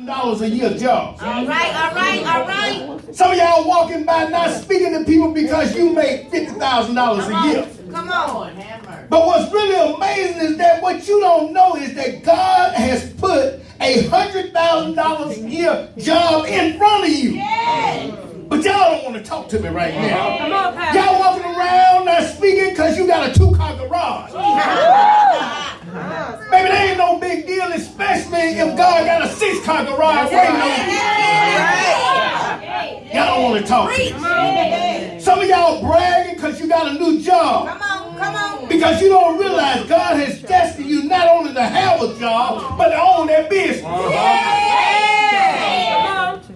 a year job. All right. Some of y'all walking by not speaking to people because you make $50,000 a year. Come on. But what's really amazing is that what you don't know is that God has put a $100,000 a year job in front of you. Yes. But y'all don't want to talk to me right now. Come on, Pastor. Y'all walking around not speaking because you got a 2-car garage. Baby, that ain't no big deal, especially if God got a 6-car garage waiting on you. Y'all don't want to talk to me. Some of y'all bragging because you got a new job. Come on. Because you don't realize God has destined you not only to have a job, but to own that business.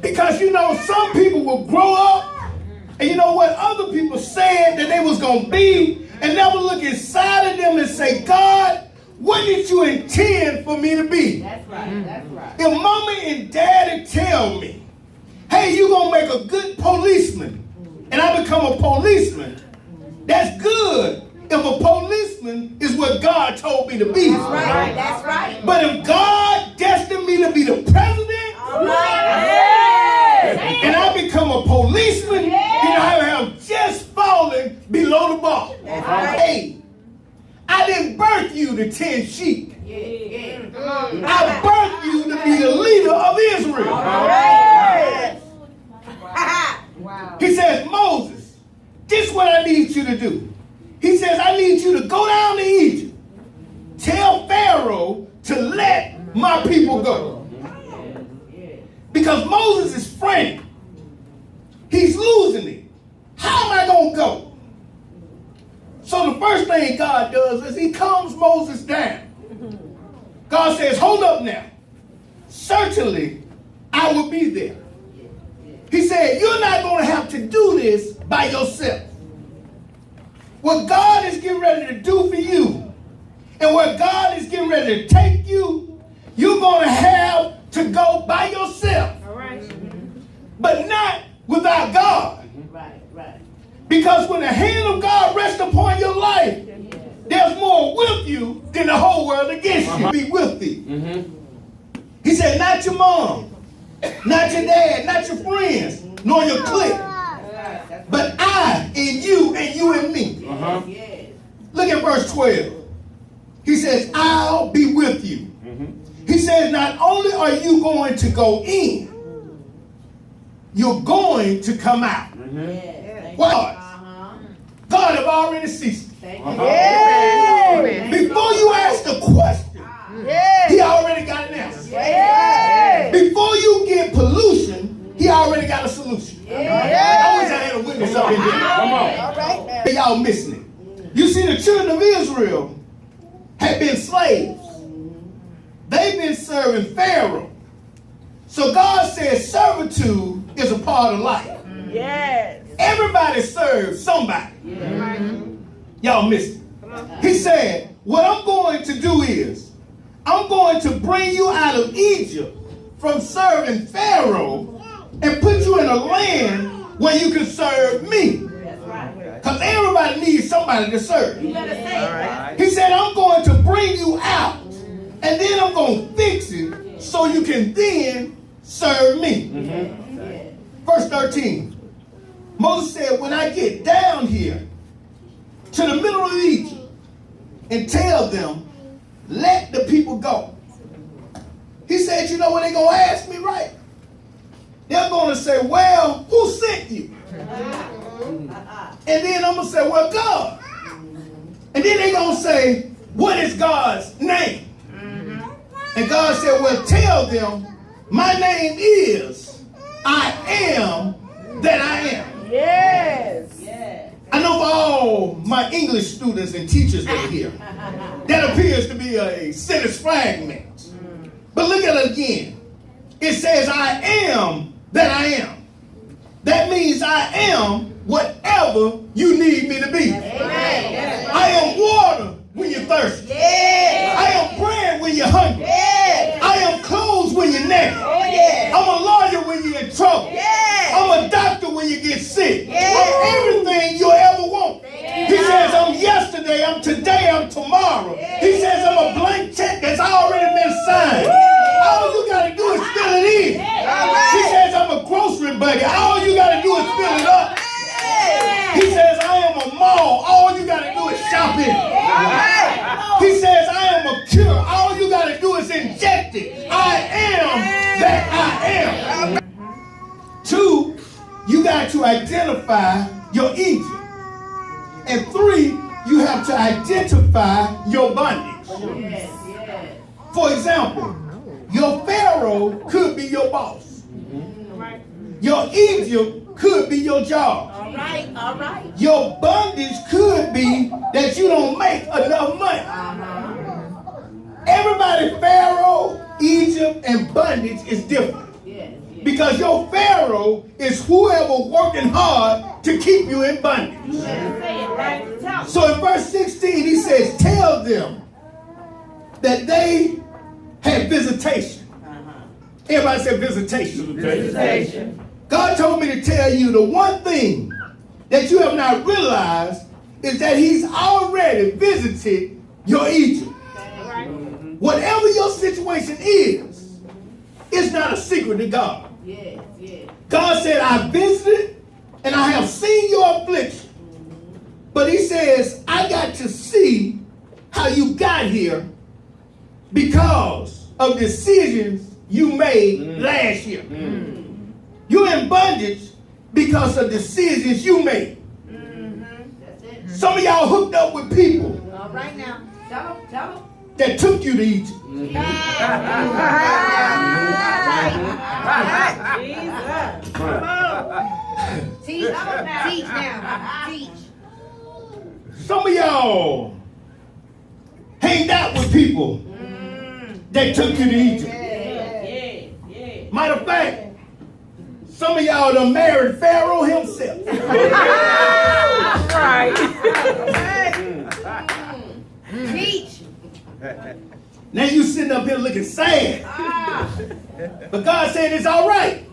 Because you know, some people will grow up, and you know what other people said that they was going to be, and never look inside of them and say, God, what did you intend for me to be? That's right. If mama and daddy tell me, hey, you're going to make a good policeman, and I become a policeman, that's good. If a policeman is what God told me to be. That's right. But if God destined me to be the president, and I become a policeman, then I have just fallen below the bar. Hey, I didn't birth you to tend sheep. I birthed you to be the leader of Israel. He says, Moses, this is what I need you to do. He says, I need you to go down to Egypt. Tell Pharaoh to let my people go. Because Moses is frantic. He's losing it. How am I going to go? So the first thing God does is he calms Moses down. God says, hold up now. Certainly, I will be there. He said, you're not going to have to do this by yourself. What God is getting ready to do for you, and what God is getting ready to take you, you're going to have to go by yourself. All right. But not without God. Right. Because when the hand of God rests upon your life, there's more with you than the whole world against you. Be with thee. He said, not your mom, not your dad, not your friends, nor your clique. But I and you and me. Look at verse 12. He says, I'll be with you. He says, not only are you going to go in, you're going to come out. Why? God have already ceased. Before you ask the question, he already got an answer. Before you get pollution, he already got a solution. I wish I had a witness up in here. Come on. All right. Y'all missing it. You see, the children of Israel had been slaves. They've been serving Pharaoh. So God says servitude is a part of life. Yes. Everybody serves somebody. Y'all missed it. He said, what I'm going to do is, I'm going to bring you out of Egypt from serving Pharaoh and put you in a land where you can serve me. Because everybody needs somebody to serve. He said, I'm going to bring you out, and then I'm going to fix it so you can then serve me. Verse 13. Moses said, when I get down here to the middle of Egypt and tell them, let the people go. He said, you know what they're going to ask me, right? They're going to say, well, who sent you? And then I'm going to say, well, God. And then they're going to say, what is God's name? And God said, well, tell them, my name is I am that I am. Yes. I know for all my English students and teachers that are here, that appears to be a sentence fragment. But look at it again. It says, I am that I am. That means I am whatever you need me to be. Amen. I am water when you're thirsty. I am bread when you're hungry. I am clothes when you're naked. I'm a lawyer when you're in trouble. I'm a doctor when you get sick. I'm everything you ever want. He says, I'm yesterday, I'm today, I'm tomorrow. He says, I'm a blank check that's already been signed. All you got to do is fill it in. to identify your Egypt. And 3, you have to identify your bondage. Yes, yes. For example, your Pharaoh could be your boss. Your Egypt could be your job. All right, all right. Your bondage could be that you don't make enough money. Everybody, Pharaoh, Egypt, and bondage is different. Yes, yes. Because your Pharaoh is whoever working hard to keep you in bondage. Say it right. Tell me. So in verse 16, he says, tell them that they had visitation. Everybody said visitation. Visitation. God told me to tell you the one thing that you have not realized is that he's already visited your Egypt. Whatever your situation is, it's not a secret to God. Yes, yes. God said, I visited and I have seen your affliction. But he says, I got to see how you got here because of decisions you made last year. You're in bondage because of decisions you made. That's it. Some of y'all hooked up with people All right now. Tell them. that took you to Egypt. Teach now. Teach. Some of y'all hanged out with people that took you to Egypt. Matter of fact, some of y'all done married Pharaoh himself. Teach. Now you sitting up here looking sad. But God said it's all right.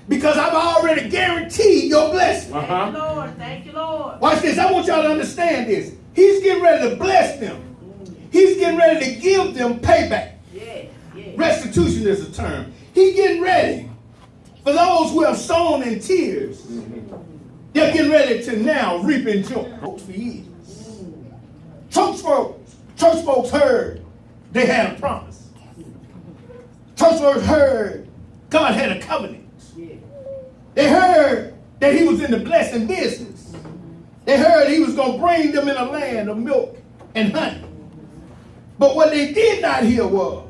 Because I've already guaranteed your blessing. Thank you, Lord. Thank you, Lord. Watch this. I want y'all to understand this. He's getting ready to bless them. He's getting ready to give them payback. Yes, yes. Restitution is a term. He's getting ready for those who have sown in tears. They're getting ready to now reap in joy. For years. Church folks heard they had a promise. Church folks heard God had a covenant. They heard that he was in the blessing business. They heard he was going to bring them in a land of milk and honey. But what they did not hear was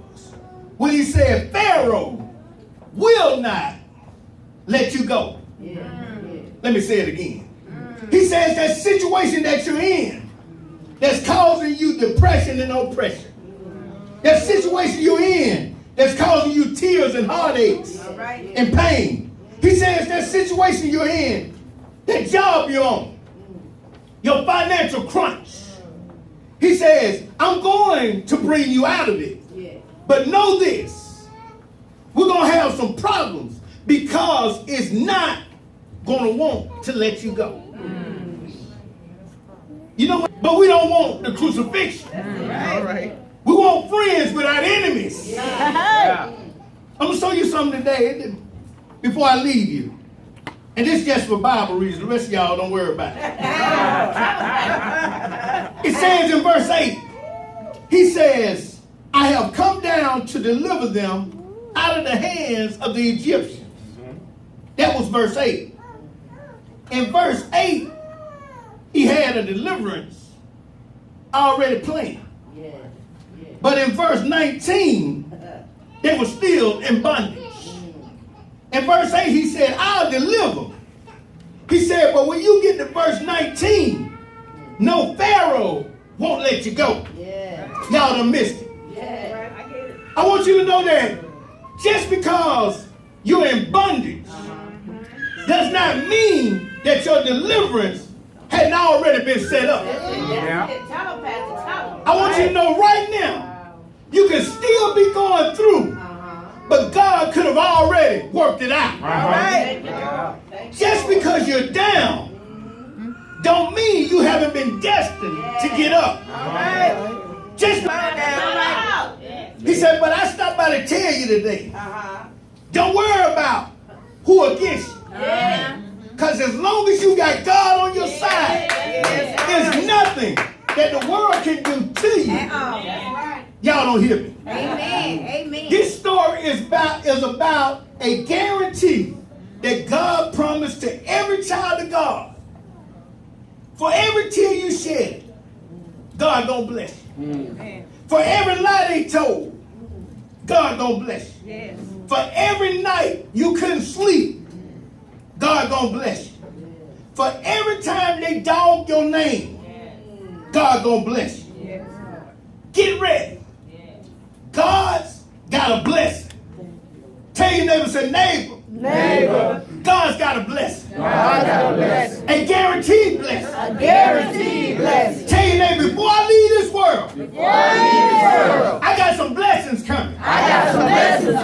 when he said, Pharaoh will not let you go. Let me say it again. He says that situation that you're in that's causing you depression and oppression. That situation you're in that's causing you tears and heartaches and pain. He says that situation you're in, that job you're on, your financial crunch. He says, I'm going to bring you out of it. But know this, we're going to have some problems because it's not going to want to let you go. You know what? But we don't want the crucifixion. All right. We want friends without enemies. Yeah. I'm going to show you something today before I leave you. And this is just for Bible reasons. The rest of y'all don't worry about it. It says in verse 8, he says, I have come down to deliver them out of the hands of the Egyptians. That was verse 8. In verse 8, he had a deliverance already planned. But in verse 19, they were still in bondage. In verse 8, he said, I'll deliver. He said, but when you get to verse 19, no, Pharaoh won't let you go. Y'all done missed it. I want you to know that just because you're in bondage does not mean that your deliverance hadn't already been set up. I want you to know right now, you can still be going through, but God could have already worked it out. Just because you're down don't mean you haven't been destined to get up. Just he said, but I stopped by to tell you today, don't worry about who against you. Because as long as you got God on your side, there's nothing that the world can do to you. Y'all don't hear me. Amen. This story is about a guarantee that God promised to every child of God. For every tear you shed, God gonna bless you. Amen. For every lie they told, God gonna bless you. Yes. For every night you couldn't sleep, God gonna bless you. For every time they dog your name, God gonna bless you. Yes. Get ready. God's got a blessing. Tell your neighbor, say, neighbor, Neighbor. God's got a blessing. God got a blessing. A guaranteed blessing. A guaranteed blessing. Tell your neighbor, before I leave this world, Before I leave this world, I got some blessings coming. I got some blessings.